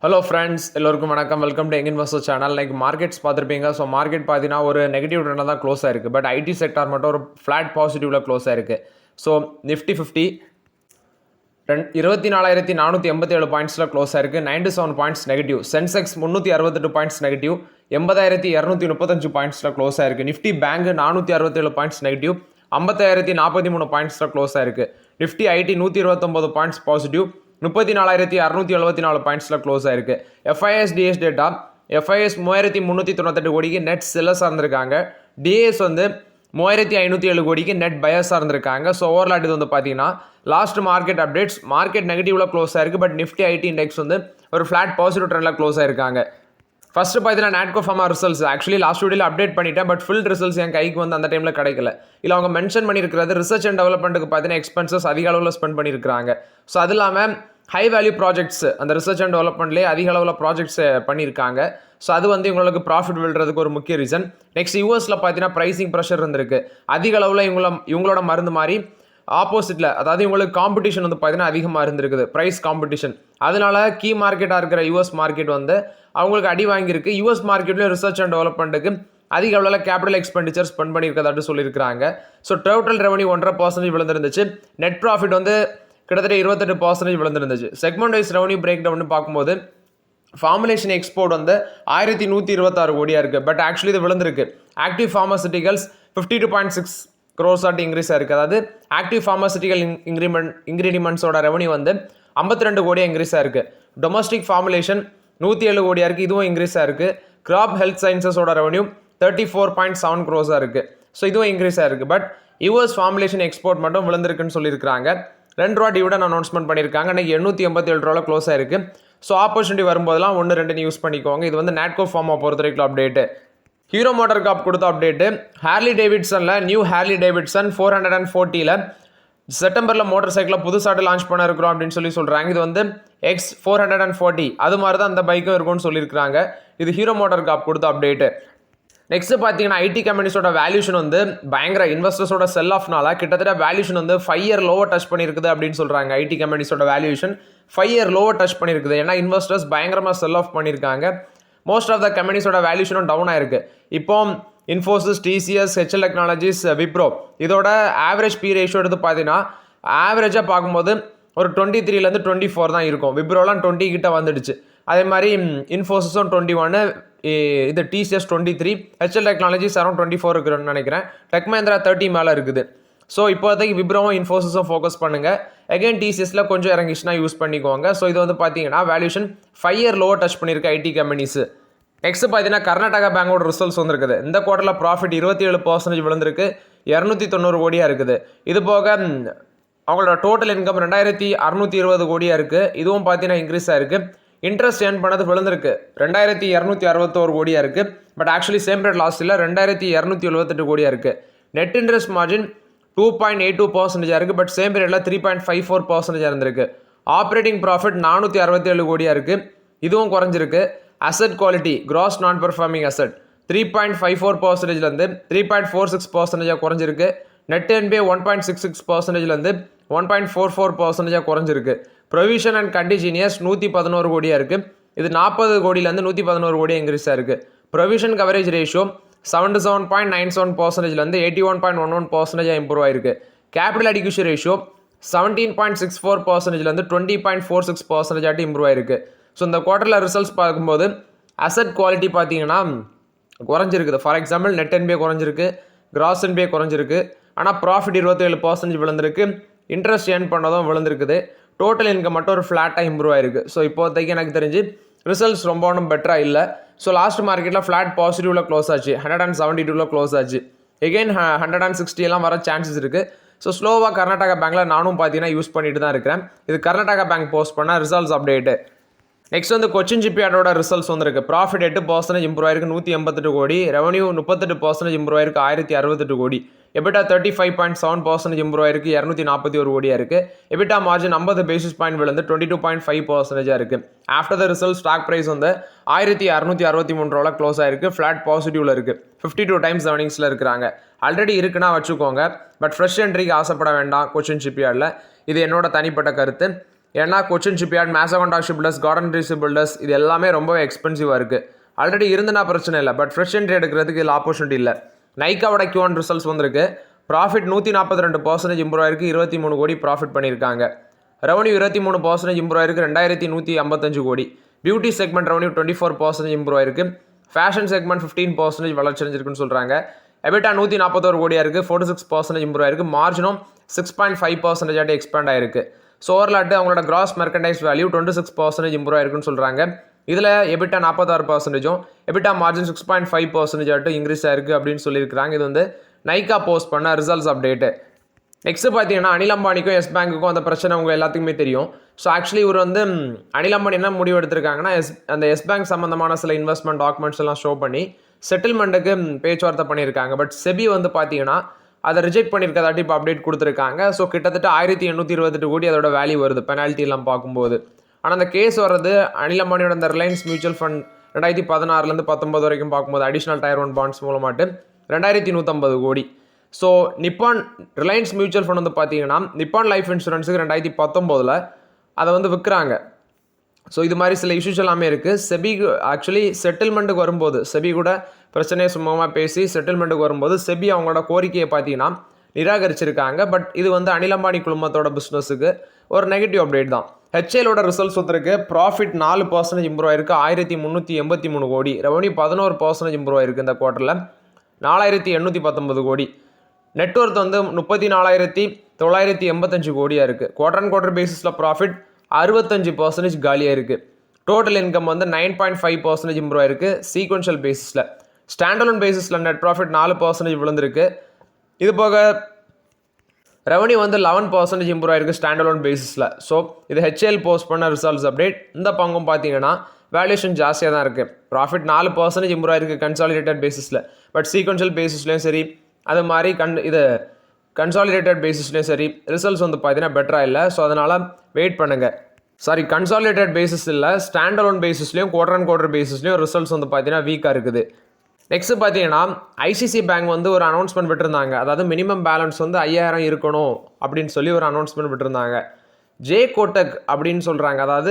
Hello friends எல்லோருக்கும் வணக்கம். Welcome to young investor channel. Like markets பார்த்துருப்பீங்க. ஸோ மார்க்கெட் பார்த்தீங்கன்னா ஒரு நெகட்டிவ் ட்ரெண்டில் தான் க்ளோஸ் ஆயிருக்கு. பட் ஐடி செக்டார் மட்டும் ஒரு ஃப்ளாட் பாசிட்டிவ்ல க்ளோஸ் ஆயிருக்கு. ஸோ நிஃப்டி 50 24,487 பாயிண்ட்ஸில் க்ளோஸ் ஆயிருக்கு. 97 points negative. Sensex 368 points negative. 80,235 பாயிண்ட்ஸில் க்ளோஸ் ஆயிருக்கு. Nifty bank 467 points negative. 50,043 பாயிண்ட்ஸில் க்ளோஸ் ஆயிருக்கு. Nifty IT 129 points positive. 34,674 பாயிண்ட்ஸில் க்ளோஸ் ஆயிருக்கு. எஃப்ஐஎஸ் டேட்டா எஃப்ஐஎஸ் 3,398 கோடிக்கு நெட் செல்லர்ஸாக இருந்திருக்காங்க. டிஏஎஸ் 3,507 கோடிக்கு நெட் பயர்ஸாக இருந்திருக்காங்க. ஸோ ஓவர்லாட் இது பார்த்தீங்கன்னா லாஸ்ட் மார்க்கெட் அப்டேட்ஸ் மார்க்கெட் நெகட்டிவ்ல க்ளோஸ் ஆயிருக்கு. பட் நிஃப்டி ஐடி இண்டெக்ஸ் ஒரு ஃபிளாட் பாசிட்டிவ் ட்ரெண்டில் க்ளோஸ் ஆயிருக்காங்க. ஃபர்ஸ்ட் பார்த்தீங்கன்னா Natco pharma results actually last வீடியோவில் அப்டேட் பண்ணிட்டேன். பட் ஃபுல் ரிசல்ட்ஸ் என் கைக்கு அந்த டைமில் கிடைக்கல. இல்லை அவங்க மென்ஷன் பண்ணியிருக்கிறது ரிசர்ச் அண்ட் டெவலப்மெண்ட்டுக்கு பார்த்தீங்கன்னா எக்ஸ்பென்சஸ் அதிக அளவில் ஸ்பெண்ட் பண்ணியிருக்காங்க. ஸோ அது இல்லாமல் ஹை வேல்யூ ப்ராஜெக்ட்ஸ் அந்த ரிசர்ச் அண்ட் டெவலப்மெண்ட்லேயே அதிக அளவில் ப்ராஜெக்ட்ஸ் பண்ணியிருக்காங்க. ஸோ அது இவங்களுக்கு ப்ராஃபிட் விழுறதுக்கு ஒரு முக்கிய ரீசன். நெக்ஸ்ட் யூஎஸில் பார்த்தீங்கன்னா ப்ரைசிங் ப்ரெஷர் இருந்திருக்கு. அதிக அளவில் இவங்களோட மருந்து மாதிரி ஆப்போசிட்டில், அதாவது இவங்களுக்கு காம்படிஷன் பார்த்தீங்கன்னா அதிகமாக இருந்திருக்குது, ப்ரைஸ் காம்படிஷன். அதனால கீ மார்க்கெட்டாக இருக்கிற யூஎஸ் மார்க்கெட் அவங்களுக்கு அடி வாங்கியிருக்கு. யூஎஸ் மார்க்கெட்லேயும் ரிசர்ச் அண்ட் டெவலப்மெண்ட்டுக்கு அதிக அளவில் கேபிட்டல் எக்ஸ்பெண்டிச்சர் ஸ்பெண்ட் பண்ணியிருக்கதாட்டு சொல்லியிருக்காங்க. ஸோ டோட்டல் ரெவன்யூ 1.5% விழுந்திருந்துச்சு. நெட் ப்ராஃபிட் கிட்டத்தட்ட 28% விழுந்திருந்துச்சு. Segment wise revenue break down பார்க்கும்போது ஃபார்முலேஷன் எக்ஸ்போர்ட் 1,126 கோடியாக இருக்குது. பட் ஆக்சுவலி இது விழுந்திருக்கு. ஆக்டிவ் ஃபார்மசூட்டிகல்ஸ் 52.6 crores ஆட்டி இன்க்ரீஸ் ஆயிருக்கு. அதாவது ஆக்டிவ் ஃபார்மசூட்டிக்கல் இன்கிரீடியன்ட்ஸோட ரெவன்யூ 52 கோடியாக இன்க்ரீஸ் ஆயிருக்கு. டொமஸ்டிக் ஃபார்முலேஷன் 107 கோடியாக இருக்குது, இதுவும் இன்க்ரீஸ் ஆயிருக்கு. கிராப் ஹெல்த் சயின்சஸோட ரெவன்யூ 34.7 crores இருக்குது. ஸோ இதுவும் இன்க்ரீஸ் ஆயிருக்கு. பட் யூஎஸ் ஃபார்முலேஷன் எக்ஸ்போர்ட் மட்டும் விழுந்திருக்குன்னு சொல்லியிருக்காங்க. 2 ரூபா டிவிடன் அனௌன்ஸ்மெண்ட் பண்ணியிருக்காங்க. அன்றைக்கி 887 ரூபாவில் க்ளோஸ் ஆயிருக்கு. ஸோ ஆப்பர்ச்சுனிட்டி வரும்போதெல்லாம் 1-2 யூஸ் பண்ணிக்கோங்க. இது நாட்கோ ஃபார்மா பொறுத்த வரைக்கும் update. Hero MotoCorp update அப்டேட்டு. ஹார்லி டேவிட்சனில் நியூ ஹார்லி டேவிட்சன் 440ல் செப்டம்பரில் மோட்டார் சைக்கிளை புதுசாட்டு லான்ச் பண்ண இருக்கிறோம் அப்படின்னு சொல்கிறாங்க. இது X440 அது மாதிரி தான் அந்த பைக்கும் இருக்கும்னு சொல்லியிருக்காங்க. இது hero MotoCorp update update. Next பார்த்தீங்கன்னா ஐடி கம்பெனிஸோட வேல்யூஷன் பயங்கர இன்வெஸ்டர்ஸோட செல் ஆஃப்னால கிட்டத்தட்ட வேல்யூஷன் 5 இயர் லோவர் டச் பண்ணியிருக்குது அப்படின்னு சொல்கிறாங்க. ஐடி கம்பெனிஸோட வேல்யூஷன் 5 இயர் லோவர் டச் பண்ணியிருக்குது. ஏன்னா இன்வெஸ்டர்ஸ் பயங்கரமாக செல் ஆஃப் பண்ணியிருக்காங்க. மோஸ்ட் ஆஃப் த கம்பெனிஸோட வேல்யூஷனும் டவுன் ஆயிருக்கு. இப்போ இன்ஃபோசிஸ், டிசிஎஸ், ஹெச்எல் டெக்னாலஜிஸ், விப்ரோ இதோட ஆவரேஜ் பி ரேஷியோ எடுத்து பார்த்தீங்கன்னா ஆவரேஜாக பார்க்கும்போது ஒரு 23 24 தான் இருக்கும். விப்ரோலாம் 20 கிட்ட வந்துடுச்சு. அதே மாதிரி இன்ஃபோசிஸும் 21, இது டிசிஎஸ் 23, ஹெச்எல் டெக்னாலஜிஸ் அரௌண்ட் 24 இருக்குன்னு நினைக்கிறேன். டெக் மஹிந்திரா 30 மேலே இருக்குது. ஸோ இப்போதைக்கு விப்ரோவும் இன்ஃபோசிஸும் ஃபோக்கஸ் பண்ணுங்கள். அகைன் டிசிஎஸ்ல கொஞ்சம் இறங்கிச்சுன்னா யூஸ் பண்ணிக்கோங்க. ஸோ இது பார்த்தீங்கன்னா வேல்யூஷன் 5 இயர் லோவர் டச் பண்ணியிருக்க ஐடி கம்பெனிஸ். நெக்ஸ்ட் பார்த்தீங்கன்னா கர்நாடகா பேங்கோட ரிசல்ட்ஸ் இருக்குது. இந்த குவார்ட்டரில் ப்ராஃபிட் 27% விழுந்திருக்கு. 290 கோடியாக இருக்குது. இது போக அவங்களோட டோட்டல் இன்கம் 2,620 கோடியாக இருக்குது. இதுவும் பார்த்தீங்கன்னா இன்க்ரீஸ் ஆயிருக்கு. இன்ட்ரெஸ்ட் ஏர்ன் பண்ணது விழுந்திருக்கு. 2,261 கோடியாக இருக்குது. But actually same rate last இல்லை 2,278 கோடியாக இருக்குது. நெட் இன்ட்ரெஸ்ட் மார்ஜின் 2.82% இருக்குது. பட் சேம் பீரியடில் 3.54% இருந்திருக்கு. ஆப்ரேட்டிங் ப்ராஃபிட் 467 கோடியாக இருக்குது. இதுவும் குறைஞ்சிருக்கு. Asset quality gross non performing asset 3.54%லேருந்து 3.46% குறைஞ்சிருக்கு. நெட் என்பிஏ 1.66%லேருந்து 1.44% குறைஞ்சிருக்கு. ப்ரொவிஷன் அண்ட் கண்டிஜினியஸ் 111 கோடியாக இருக்குது. இது 40 கோடியிலேருந்து 111 கோடியாக இன்க்ரீஸாக இருக்குது. ப்ரொவிஷன் கவரேஜ் ரேஷியோ 77.97%லேருந்து 81.11% இம்ப்ரூவ் ஆயிருக்கு. கேபிட்டல் அடிக்யூஷன் ரேஷியோ 17.64%லேருந்து 20.46% இம்ப்ரூவ் ஆயிருக்கு. ஸோ இந்த குவார்ட்டரில் ரிசல்ட்ஸ் பார்க்கும்போது அசட் குவாலிட்டி பார்த்தீங்கன்னா குறைஞ்சிருக்குது. ஃபார் எக்ஸாம்பிள் நெட் என்பிஏ குறைஞ்சிருக்கு, கிராஸ் என்பிஏ குறைஞ்சிருக்கு. ஆனால் ப்ராஃபிட் 27% விழுந்திருக்கு. இன்ட்ரெஸ்ட் ஏர்ன் பண்ணதும் விழுந்திருக்குது. டோட்டல் இன்கம் மட்டும் ஒரு ஃப்ளாட்டாக இம்ப்ரூவ் ஆயிருக்கு. ஸோ இப்போதைக்கு எனக்கு தெரிஞ்சு ரிசல்ட்ஸ் ரொம்ப ஒன்றும் பெட்டராக இல்லை. ஸோ லாஸ்ட் மார்க்கெட்டில் ஃப்ளாட் பாசிட்டிவ்ல க்ளோஸ் ஆச்சு. 172 க்ளோஸ் ஆச்சு. எகெயின் 160 வர சான்சஸ் இருக்குது. ஸோ ஸ்லோவாக கர்நாடகா பேங்க்கில் நானும் பார்த்தீங்கன்னா யூஸ் பண்ணிட்டு தான் இருக்கிறேன். இது கர்நாடகா பேங்க் போஸ்ட் பண்ண ரிசல்ட்ஸ் அப்டேட்டு. நெக்ஸ்ட் கொச்சின் ஷிப்யார்டோட ரிசல்ட்ஸ் இருக்குது. ப்ராஃபிட் 8% இம்ப்ரூவ் ஆயிருக்கு, 188 கோடி. ரெவன்யூ 38% இம்ப்ரூவ் ஆயிருக்கு, 1068 கோடி. எபிட்டா 35.7% இம்ப்ரூவ் ஆயிருக்கு, 241 கோடியாக இருக்குது. எபிட்டா மார்ஜின் 50 பேசிஸ் பாயிண்ட் விழுந்து 22.5% இருக்குது. After the result stock price 1,663 ரூபாவில் க்ளோஸ் ஆயிருக்கு. ஃப்ளாட் பாசிட்டிவ்ல இருக்குது. 52 டைம்ஸ் ஏர்னிங்ஸில் இருக்கிறாங்க. ஆல்ரெடி இருக்குன்னா வச்சுக்கோங்க. பட் ஃப்ரெஷ் என்ட்ரிக்கு ஆசைப்பட வேண்டாம் கொச்சின் ஷிப்யார்டில். இது என்னோட தனிப்பட்ட கருத்து. ஏன்னா Cochin shipyard, Mazagon shipbuilders, Garden Reach builders இது எல்லாமே ரொம்பவே எக்ஸ்பென்சிவாக இருக்குது. ஆல்ரெடி இருந்துனா பிரச்சனை இல்லை, பட் ஃப்ரெஷ் என்ட்ரி எடுக்கிறதுக்கு இதில் ஆப்பர்ச்சுனிட்டி இல்லை. நைக்காவோட Q1 ரிசல்ட்ஸ் வந்திருக்கு. ப்ராஃபிட் 142% இம்ப்ரூவ் ஆயிருக்கு, 23 கோடி ப்ராஃபிட் பண்ணியிருக்காங்க. ரெவன்யூ 23% இம்ப்ரூவ் ஆயிருக்கு, 2155 கோடி. பியூட்டி செக்மெண்ட் ரெவன்யூ 24% இம்ப்ரூவ் ஆயிருக்கு. ஃபேஷன் செக்மெண்ட் 15% வளர்ச்சி அடைஞ்சிருக்குன்னு சொல்கிறாங்க. எபிட்டா 141 கோடியாக இருக்குது, 46% இம்ப்ரூவ் ஆயிருக்கு. மார்ஜினும் 6.5% எக்ஸ்பேண்ட் ஆயிருக்கு. ஸோ ஓவர்லாட்டு அவங்களோட கிராஸ் மெர்கண்டைஸ் வேல்யூ 26% இம்ப்ரூவ் ஆயிருக்குன்னு சொல்கிறாங்க. இதில் எபிட்டா 46%, எபிட்டா மார்ஜின் 6.5% இன்க்ரீஸ் ஆயிருக்கு அப்படின்னு சொல்லியிருக்காங்க. இது வந்து நைக்கா போஸ்ட் பண்ண ரிசல்ட்ஸ் அப்டேட்டு. நெக்ஸ்ட் பார்த்தீங்கன்னா அனில் அம்பானிக்கும் எஸ் பேங்க்குக்கும் அந்த பிரச்சனை உங்கள் எல்லாத்துக்குமே தெரியும். ஸோ ஆக்சுவலி இவர் வந்து அனில் அம்பானி என்ன முடிவு எடுத்திருக்காங்கன்னா, அந்த எஸ் பேங்க் சம்மந்தமான சில இன்வெஸ்ட்மெண்ட் டாக்குமெண்ட்ஸ் எல்லாம் ஷோ பண்ணி செட்டில்மெண்ட்டுக்கு பேச்சுவார்த்தை பண்ணியிருக்காங்க. பட் செபி வந்து பார்த்தீங்கன்னா அதை ரிஜெக்ட் பண்ணியிருக்கதாட்டி இப்போ அப்டேட் கொடுத்துருக்காங்க. ஸோ கிட்டத்தட்ட 1828 கோடி அதோட வேல்யூ வருது பெனால்ட்டி எல்லாம் பார்க்கும்போது. ஆனால் அந்த கேஸ் வர்றது அனில் அம்பானியோட அந்த ரிலையன்ஸ் மியூச்சுவல் ஃபண்ட் 2016 19 வரைக்கும் பார்க்கும்போது அடிஷனல் Tier 1 பாண்ட்ஸ் மூலமாட்டு 2150 கோடி. ஸோ நிப்பான் ரிலையன்ஸ் மியூச்சுவல் ஃபண்ட் வந்து பார்த்தீங்கன்னா நிப்பான் லைஃப் இன்சூரன்ஸுக்கு 2019 அதை வந்து விற்கிறாங்க. ஸோ இது மாதிரி சில இஷ்யூஸ் எல்லாமே இருக்குது. செபி ஆக்சுவலி செட்டில்மெண்ட்டுக்கு வரும்போது செபி கூட பிரச்சனையை சும்மாவாக பேசி செட்டில்மெண்ட்டுக்கு வரும்போது செபி அவங்களோட கோரிக்கையை பார்த்தீங்கன்னா நிராகரிச்சிருக்காங்க. பட் இது வந்து அனில் அம்பானி குழுமத்தோட பிஸ்னஸுக்கு ஒரு நெகட்டிவ் அப்டேட் தான். ஹெச்ஏலோட ரிசல்ட்ஸ் வந்துருக்கு. ப்ராஃபிட் 4% இம்ப்ரூவ் ஆயிருக்கு, 1383 கோடி. ரெவன்யூ 11% இம்ப்ரூவ் ஆயிருக்கு இந்த குவார்ட்டரில், 4819 கோடி. நெட்ஒர்த் வந்து 34,985 கோடியாக இருக்குது. குவார்டர் அண்ட் குவார்டர் பேசிஸில் ப்ராஃபிட் 65% காலியாக இருக்குது. டோட்டல் இன்கம் வந்து 9.5% இம்ப்ரூவ் ஆயிருக்கு சீக்வன்ஷியல் பேசிஸில். ஸ்டாண்டலோன் பேசிஸில் நெட் ப்ராஃபிட் 4% விழுந்திருக்கு. இது போக ரெவன்யூ வந்து 11% இம்ப்ரூவ் ஆயிருக்கு ஸ்டாண்டலோன் பேசிஸில். ஸோ இது ஹெச்ஏஎல் போஸ்ட் பண்ண ரிசல்ட்ஸ் அப்டேட். இந்த பங்கும் பார்த்தீங்கன்னா வேல்யூஷன் ஜாஸ்தியாக தான் இருக்குது. ப்ராஃபிட் 4% இம்ப்ரூவ் ஆயிருக்கு கன்சாலிடேட்டட் பேசிஸில். பட் சீக்வன்ஷியல் பேசிஸ்லேயும் சரி, அது மாதிரி இது கன்சாலிடேட்டட் பேசிஸ்லேயும் சரி ரிசல்ட்ஸ் வந்து பார்த்தீங்கன்னா பெட்டராக இல்லை. ஸோ அதனால் வெயிட் பண்ணுங்கள். சாரி, கன்சாலிடேட்டட் பேசிஸ் இல்லை, ஸ்டாண்டலோன் பேசிஸ்லேயும் குவார்டர் அண்ட் குவார்டர் பேசிஸ்லேயும் ரிசல்ட்ஸ் வந்து பார்த்தீங்கன்னா வீக்காக இருக்குது. நெக்ஸ்ட் பார்த்தீங்கன்னா ஐசிசி பேங்க் வந்து ஒரு அனௌன்ஸ்மெண்ட் விட்டுருந்தாங்க. அதாவது மினிமம் பேலன்ஸ் வந்து 5000 இருக்கணும் அப்படின்னு சொல்லி ஒரு அனௌன்ஸ்மெண்ட் விட்டுருந்தாங்க. ஜே கோட்டக் அப்படின்னு சொல்கிறாங்க. அதாவது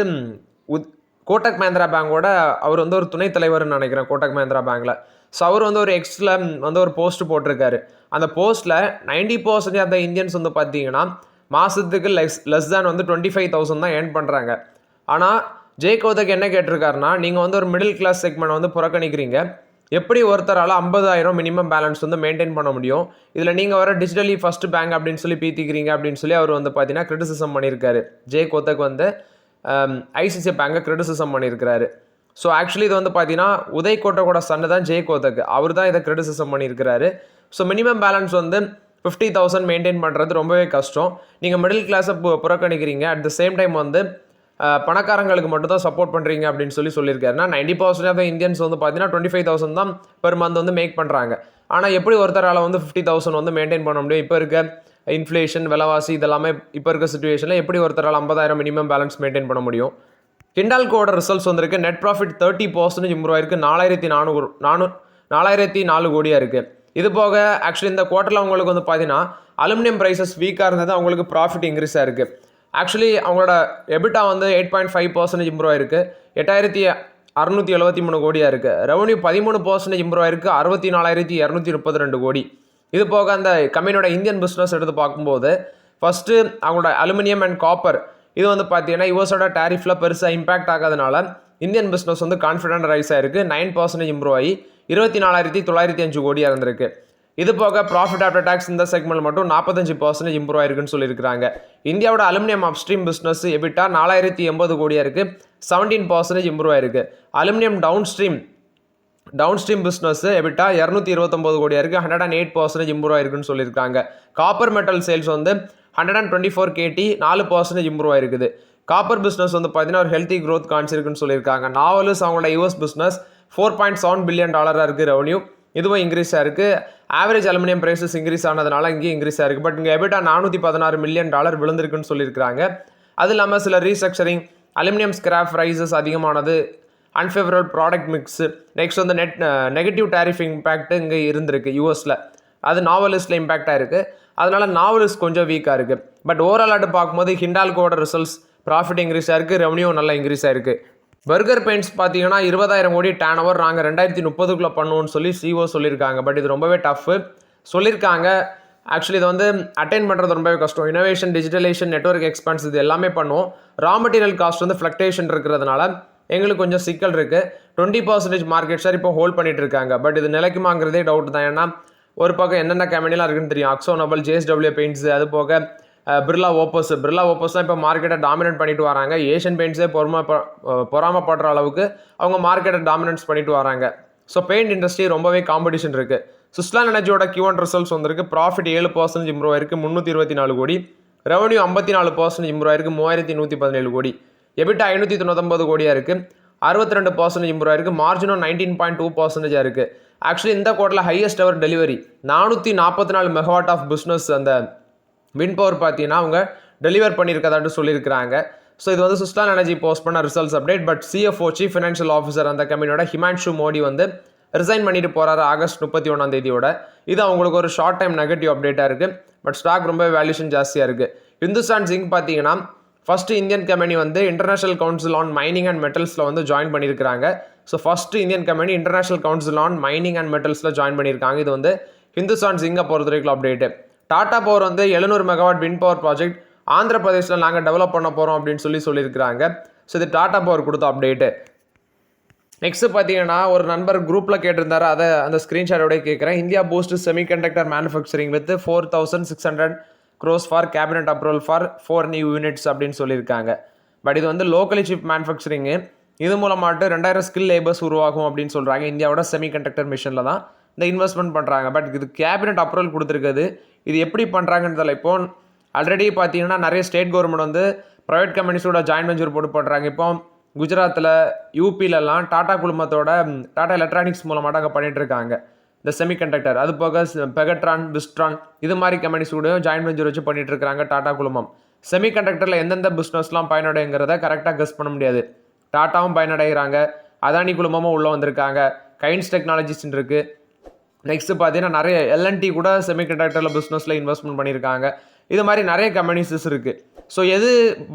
கோட்டக் மஹிந்திரா பேங்கோட அவர் வந்து ஒரு துணைத் தலைவர்னு நினைக்கிறேன் கோட்டக் மஹிந்திரா பேங்க்கில். ஸோ அவர் வந்து ஒரு எக்ஸில் வந்து ஒரு போஸ்ட் போட்டிருக்காரு. அந்த போஸ்ட்டில் 90% ஆஃப் த இந்தியன்ஸ் வந்து பார்த்தீங்கன்னா மாதத்துக்கு லெஸ் தேன் வந்து 25,000 தான் ஏர்ன் பண்ணுறாங்க. ஆனால் ஜே கோட்டக் என்ன கேட்டிருக்காருன்னா, நீங்கள் வந்து ஒரு மிடில் கிளாஸ் செக்மெண்ட் வந்து புறக்கணிக்கிறீங்க, எப்படி ஒருத்தரால் 50,000 மினிமம் பேலன்ஸ் வந்து மெயின்டைன் பண்ண முடியும், இதில் நீங்கள் வர டிஜிட்டலி ஃபஸ்ட் பேங்க் அப்படின்னு சொல்லி பீத்திக்கிறீங்க அப்படின்னு சொல்லி அவர் வந்து பார்த்தீங்கன்னா கிரிட்டிசிசம் பண்ணியிருக்காரு. ஜே கோட்டக் வந்து ஐசிசி பேங்கை கிரிட்டிசிசம் பண்ணியிருக்கிறாரு. ஸோ ஆக்சுவலி இது வந்து பார்த்தீங்கன்னா உதய் கோட்டக்கோட சன்னு தான் ஜே கோட்டக், அவர் தான் இதை கிரிட்டிசிசம் பண்ணியிருக்கிறாரு. ஸோ மினிமம் பேலன்ஸ் வந்து 50,000 மெயின்டைன் பண்ணுறது ரொம்பவே கஷ்டம். நீங்கள் மிடில் கிளாஸை புறக்கணிக்கிறீங்க, அட் த சேம் டைம் வந்து பணக்காரங்களுக்கு மட்டும் தான் சப்போர்ட் பண்ணுறீங்க அப்படின்னு சொல்லியிருக்காருன்னா 90% ஆஃப் இந்தியன்ஸ் வந்து பார்த்தீங்கன்னா 25,000 தான் பெர் மந்த் வந்து மேக் பண்ணுறாங்க. ஆனால் எப்படி ஒருத்தரால் வந்து 50,000 வந்து மெயின்டைன் பண்ண முடியும்? இப்போ இருக்க இன்ஃப்ளேஷன், விலைவாசி இதெல்லாமே இப்போ இருக்க சுச்சுவேஷனில் எப்படி ஒருத்தரால் 50,000 மினிமம் பேலன்ஸ் மெயின்டைன் பண்ண முடியும்? ஹிண்டால்கோட ரிசல்ட்ஸ் வந்திருக்கு. நெட் ப்ராஃபிட் 30% இம்ப்ரூவ் ஆயிருக்கு, 4,404 கோடியாக இருக்குது. இது போக ஆக்சுவலி இந்த குவார்ட்டரில் அவங்களுக்கு வந்து பார்த்தீங்கன்னா அலுமினியம் ப்ரைஸஸ் வீக்காக இருந்தது, அவங்களுக்கு ப்ராஃபிட் இன்க்ரீஸ் ஆயிருக்கு. ஆக்சுவலி அவங்களோட எபிட்டா வந்து 8.5% இம்ப்ரூவ் ஆயிருக்கு, 8,673 கோடியாக இருக்குது. ரெவன்யூ 13% இம்ப்ரூவ் ஆயிருக்கு, 64,232 கோடி. இது போக அந்த கம்பெனியோட இந்தியன் பிஸ்னஸ் எடுத்து பார்க்கும்போது ஃபஸ்ட்டு அவங்களோட அலுமினியம் அண்ட் காப்பர் இது வந்து பார்த்தீங்கன்னா யூஎஸோட டேரிஃபில் பெருசாக இம்பாக்ட் ஆகாதனால இந்தியன் பிஸ்னஸ் வந்து கான்ஃபிடென்ட் ரைஸ் ஆயிருக்கு, 9% இம்ப்ரூவ் ஆகி 24,905 கோடியாக இருந்திருக்கு. இது போக ப்ராஃபிட் ஆஃப்டர் டேக்ஸ் இந்த செக்மெண்ட் மட்டும் 45% இம்ப்ரூவ் ஆயிருக்குன்னு சொல்லியிருக்காங்க. இந்தியாவோட அலுமினியம் அப்ஸ்ட்ரீம் பிஸ்னஸ் எபிட்டா 4,080 கோடியாக இருக்குது, 17% இம்ப்ரூவ் ஆயிருக்கு. அலுமினியம் டவுன்ஸ்ட்ரீம் பிஸ்னஸ் எபிட்டா 229 கோடியாக இருக்குது, 108% இம்ப்ரூவ் ஆயிருக்குன்னு சொல்லியிருக்காங்க. காப்பர் மெட்டல் சேல்ஸ் வந்து 124 KT, 4% இம்ப்ரூவ் ஆயிருக்குது. காப்பர் பிஸ்னஸ் வந்து பார்த்தீங்கன்னா ஒரு ஹெல்த்தி க்ரோத் காமிச்சிருக்குன்னு சொல்லியிருக்காங்க. நாவல்ஸ் அவங்களோட யூஎஸ் பிஸ்னஸ் $4.7 பில்லியன் இருக்குது ரெவன்யூ, இதுவும் இன்க்ரீஸ் ஆயிருக்கு. ஆவரேஜ் அலுமினியம் ப்ரைஸஸ் இன்க்ரீஸ் ஆனதுனால இங்கேயும் இன்க்ரீஸ் ஆயிருக்கு. பட் இங்கே எபிட்டா $416 மில்லியன் விழுந்திருக்குன்னு சொல்லியிருக்காங்க. அது இல்லாமல் சில ரீஸ்ட்ரக்சரிங், அலுமினியம் ஸ்கிராப் ப்ரைஸஸ் அதிகமானது, அன்ஃபேவரபிள் ப்ராடக்ட் மிக்ஸ், நெக்ஸ்ட் வந்து நெகட்டிவ் டேரிஃப் இம்பேக்ட் இங்கே இருந்திருக்கு யூஎஸில், அது நாவலிஸ்ட்டில் இம்பேக்ட் ஆயிருக்கு. அதனால நாவலிஸ்ட் கொஞ்சம் வீக்காக இருக்குது. பட் ஓவரால் பார்க்கும்போது ஹிண்டால்கோட ரிசல்ட்ஸ் ப்ராஃபிட் இன்க்ரீஸ் ஆயிருக்கு, ரெவன்யூ நல்லா இன்க்ரீஸ் ஆயிருக்கு. பர்கர் பெயிண்ட்ஸ் பார்த்தீங்கன்னா 20,000 கோடி டேர்ன் ஓவர் நாங்கள் 2030க்குள்ளே பண்ணுவோம்னு சொல்லி சிஓ சொல்லியிருக்காங்க. பட் இது ரொம்பவே டஃப்பு சொல்லியிருக்காங்க. ஆக்சுவலி இதை வந்து அட்டைன் பண்ணுறது ரொம்பவே கஷ்டம். இனோவேஷன், டிஜிட்டலைசேஷன், நெட்வொர்க் எக்ஸ்பான்ஸ் இது எல்லாமே பண்ணுவோம். ரா மெட்டீரியல் காஸ்ட் வந்து ஃப்ளக்டேஷன் இருக்கிறதுனால எங்களுக்கு கொஞ்சம் சிக்கல் இருக்குது. 20% மார்க்கெட் ஷேர் இப்போ ஹோல்ட் பண்ணிட்டு இருக்காங்க. பட் இது நிலைக்குமாங்கிறதே டவுட் தான். ஏன்னா ஒரு பக்கம் என்னென்ன கம்பெனிலாம் இருக்குன்னு தெரியும். அக்ஸோ நோபல், JSW பெயிண்ட்ஸ், அது போக பிர்லா ஓப்போஸ் தான் இப்போ மார்க்கெட்டை டாமினேட் பண்ணிட்டு வராங்க. ஏஷியன் பெயிண்ட்ஸே பொறாமப்படுற அளவுக்கு அவங்க மார்க்கெட்டை டாமினன்ஸ் பண்ணிட்டு வராங்க. ஸோ பெயிண்ட் இண்டஸ்ட்ரி ரொம்பவே காம்படிஷன் இருக்குது. சுஸ்லான் எனர்ஜியோட Q1 ரிசல்ட்ஸ் வந்திருக்கு. ப்ராஃபிட் 7% இம்ப்ரூவ் ஆயிருக்கு, 324 கோடி. ரெவன்யூ 54% இம்ப்ரூவ் ஆயிருக்கு, 3117 கோடி. எபிட்டா 599 கோடியாக இருக்குது, 62% இம்ப்ரூவ் ஆயிருக்கு. மார்ஜினும் 19.2% இருக்குது. ஆக்சுவலி இந்த குவார்ட்டரில் highest ever delivery 444 megawatt of business அந்த விண்ட் பவர் பார்த்தீங்கன்னா அவங்க டெலிவர் பண்ணியிருக்கதாட்டு சொல்லியிருக்கிறாங்க. ஸோ இது வந்து சுஸ்லான் எனர்ஜி போஸ்ட் பண்ண results update. But CFO chief financial officer அந்த கம்பெனியோட ஹிமான்ஷு மோடி வந்து ரிசைன் பண்ணிட்டு போகிறாரு ஆகஸ்ட் 31 இது அவங்களுக்கு ஒரு ஷார்ட் டைம் நெகட்டிவ் அப்டேட்டாக இருக்குது. பட் ஸ்டாக் ரொம்ப வேல்யூஷன் ஜாஸ்தியாக இருக்குது. இந்துஸ்தான் ஜிங்க் பார்த்தீங்கன்னா ஃபஸ்ட்டு இந்தியன் கம்பெனி வந்து international council on mining and மெட்டல்ஸில் வந்து ஜாயின் பண்ணியிருக்காங்க. So first Indian company international council on mining and மெட்டல்ஸில் ஜாயின் பண்ணியிருக்காங்க. இது வந்து ஹிந்துஸ்தான் ஜிங்கை பொறுத்த வரைக்கும் அப்டேட்டு. டாடா பவர் வந்து 700 megawatt wind power project Andhra பிரதேசில் நாங்கள் டெவலப் பண்ண போகிறோம் அப்படின்னு சொல்லியிருக்கிறாங்க. ஸோ இது டாடா பவர் கொடுத்த அப்டேட்டு. நெக்ஸ்ட்டு பார்த்தீங்கன்னா ஒரு நண்பர் குரூப்பில் கேட்டிருந்தாரு, அதை அந்த ஸ்க்ரீன்ஷாட்டோட கேட்குறேன். India boost semiconductor manufacturing with 4600 crores for cabinet approval for 4 new units அப்படின்னு சொல்லியிருக்காங்க. பட் இது வந்து லோக்கலி சிப் மேனுஃபேக்சரிங்கு. இது மூலமாட்டு 2000 ஸ்கில் லேபர்ஸ் உருவாகும் அப்படின்னு சொல்கிறாங்க. இந்தியாவோட செமிகண்டக்டர் மிஷனில் தான் இந்த இன்வெஸ்ட்மெண்ட் பண்ணுறாங்க. பட் இது கேபினட் அப்ரூவல் கொடுத்துருக்குது. இது எப்படி பண்ணுறாங்கன்றதில்ல. இப்போ ஆல்ரெடி பார்த்தீங்கன்னா நிறைய ஸ்டேட் கவர்மெண்ட் வந்து ப்ரைவேட் கம்பெனிஸோட ஜாயின் வெஞ்சர் போட்டு பண்ணுறாங்க. இப்போ குஜராத்தில், யூபிலெலாம் டாடா குழுமத்தோட டாடா எலக்ட்ரானிக்ஸ் மூலமாக அங்கே பண்ணிகிட்டு இருக்காங்க இந்த செமிகண்டக்டர். அது போக பெகட்ரான், விஸ்ட்ரான் இது மாதிரி கம்பெனிஸ் கூட ஜாயின் வெஞ்சர் வச்சு பண்ணிட்டு இருக்காங்க டாடா குழுமம். செமிகண்டக்டரில் எந்தெந்த பிஸ்னஸ்லாம் பயனடைங்கிறத கரெக்டாக கெஸ் பண்ண முடியாது. டாட்டாவும் பயனடைகிறாங்க, அதானி குழுமமும் உள்ளே வந்திருக்காங்க, கைன்ஸ் டெக்னாலஜிஸ் இருக்குது. நெக்ஸ்ட்டு பார்த்தீங்கன்னா நிறைய LNT கூட செமிகண்டக்டரில் பிஸ்னஸில் இன்வெஸ்ட்மெண்ட் பண்ணியிருக்காங்க. இது மாதிரி நிறைய கம்பெனிஸஸ் இருக்குது. ஸோ எது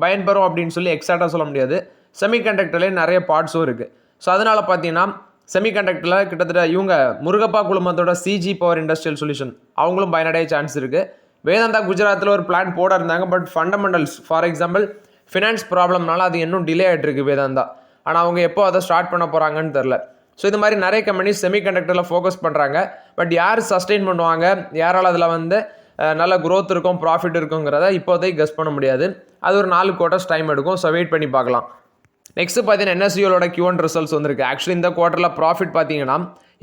பயன்பெறும் அப்படின்னு சொல்லி எக்ஸாக்டாக சொல்ல முடியாது. செமிகண்டக்டர்லேயே நிறைய பார்ட்ஸும் இருக்குது. ஸோ அதனால் பார்த்தீங்கன்னா செமிகண்டக்டரில் கிட்டத்தட்ட இவங்க முருகப்பா குழுமத்தோட CG பவர் இண்டஸ்ட்ரியல் சொல்யூஷன் அவங்களும் பயனடைய சான்ஸ் இருக்குது. வேதாந்தா குஜராத்தில் ஒரு பிளான் போட இருந்தாங்க. But fundamentals for example finance ப்ராப்ளம்னால அது இன்னும் டிலே ஆகிட்டு இருக்கு வேதாந்தா. ஆனால் அவங்க எப்போ அதை ஸ்டார்ட் பண்ண போகிறாங்கன்னு தெரில. ஸோ இது மாதிரி நிறைய கம்பெனிஸ் செமிகண்டக்டரில் ஃபோக்கஸ் பண்ணுறாங்க. பட் யார் சஸ்டெயின் பண்ணுவாங்க, யாரால் அதில் வந்து நல்ல க்ரோத் இருக்கும், ப்ராஃபிட் இருக்குங்கிறத இப்போதைக்கு கெஸ் பண்ண முடியாது. அது ஒரு 4 குவார்ட்டர்ஸ் டைம் எடுக்கும். ஸோ வெயிட் பண்ணி பார்க்கலாம். நெக்ஸ்ட்டு பார்த்தீங்கன்னா NSCLோட Q1 ரிசல்ட்ஸ் வந்திருக்கு. ஆக்சுவலி இந்த குவார்ட்டரில் ப்ராஃபிட் பார்த்தீங்கன்னா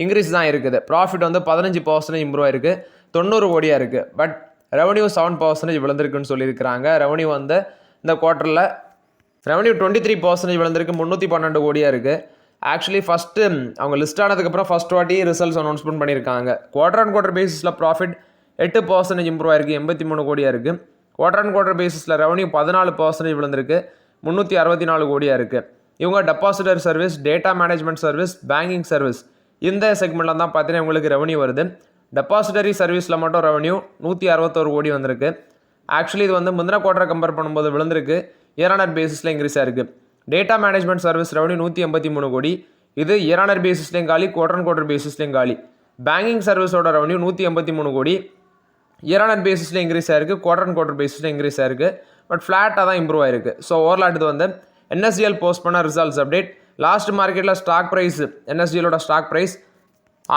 இன்க்ரீஸ் தான் இருக்குது. ப்ராஃபிட் வந்து 15% இம்ப்ரூவ் ஆயிருக்கு, 90 கோடியாக இருக்குது. பட் ரெவன்யூ 7% விழுந்திருக்குன்னு சொல்லியிருக்கிறாங்க. ரெவன்யூ வந்து இந்த குவார்ட்டரில் ரெவன்யூ 23% விழுந்திருக்கு, 312 கோடியாக இருக்குது. ஆக்சுவலி ஃபஸ்ட்டு அவங்க லிஸ்ட் ஆனதுக்கப்புறம் ஃபஸ்ட் வாட்டி ரிசல்ட்ஸ் அனௌன்ஸ்மெண்ட் பண்ணியிருக்காங்க. குவார்ட்டர் அண்ட் குவார்ட்டர் பேசிஸில் ப்ராஃபிட் 8% இம்ப்ரூவ் ஆயிருக்கு, 83 கோடியாக இருக்குது. குவார்ட்டர் அண்ட் குவார்ட்டர் பேசிஸில் ரெவன்யூ 14% விழுந்திருக்கு, 364 கோடியாக இருக்குது. இவங்க depositor service, data management service, banking service இந்த செக்மெண்ட்டில் தான் பார்த்தீங்கன்னா உங்களுக்கு ரெவன்யூ வருது. டெபாசிட்டரி சர்வீஸில் மட்டும் ரெவன்யூ 161 கோடி வந்திருக்கு. ஆக்சுவலி இது வந்து முந்தின குவார்ட்டரை கம்பேர் பண்ணும்போது விழுந்திருக்கு, இயர் பேசிஸில் இன்க்ரீஸ் ஆயிருக்கு. டேட்டா மேனேஜ்மெண்ட் சர்வீஸ் ரெவன்யூ 183 கோடி, இது இயர் பேசிஸ்லேயும் காலி, குவார்ட்டர் பேசிஸ்லேயும் காலி. பேங்கிங் சர்வீஸோட ரெவன்யூ 183 கோடி, இயர் பேசிஸில் இன்க்ரீஸ் ஆயிருக்கு, குவார்ட்டர் பேசிஸில் இன்க்ரீஸ் ஆயிருக்கு. பட் ஃப்ளாட்டாக தான் இம்ப்ரூவ் ஆயிருக்கு. ஸோ ஓவரால் இது வந்து NSDL போஸ்ட் பண்ண ரிசல்ட்ஸ் அப்டேட். லாஸ்ட் மார்க்கெட்டில் ஸ்டாக் ப்ரைஸ் NSDLோட ஸ்டாக் ப்ரைஸ்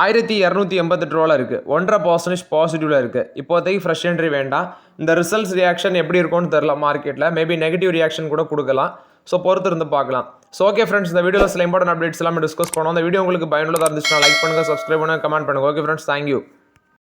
1288 ரூபாவில் இருக்குது, 1.5% பாசிட்டிவில் இருக்குது. இப்போதைக்கு ஃப்ரெஷ் என்ட்ரி வேண்டாம். இந்த ரிசல்ட்ஸ் ரியாக்ஷன் எப்படி இருக்கும்னு தெரில மார்க்கெட்டில், மேபி நெகட்டிவ் ரியாக்ஷன் கூட கொடுக்கலாம். ஸோ பொறுத்து இருந்து பார்க்கலாம். ஸோ ஓகே ஃப்ரெண்ட்ஸ், இந்த வீடியோவில் சில இம்பார்ட்டன்ட் அப்டேட்ஸ் எல்லாமே டிஸ்கஸ் பண்ணோம். இந்த வீடியோ உங்களுக்கு பயனுள்ளதாக இருந்துச்சுன்னா லைக் பண்ணுங்கள், சப்ஸ்கிரைப் பண்ணுங்கள், கமெண்ட் பண்ணுங்கள். Okay friends, thank you.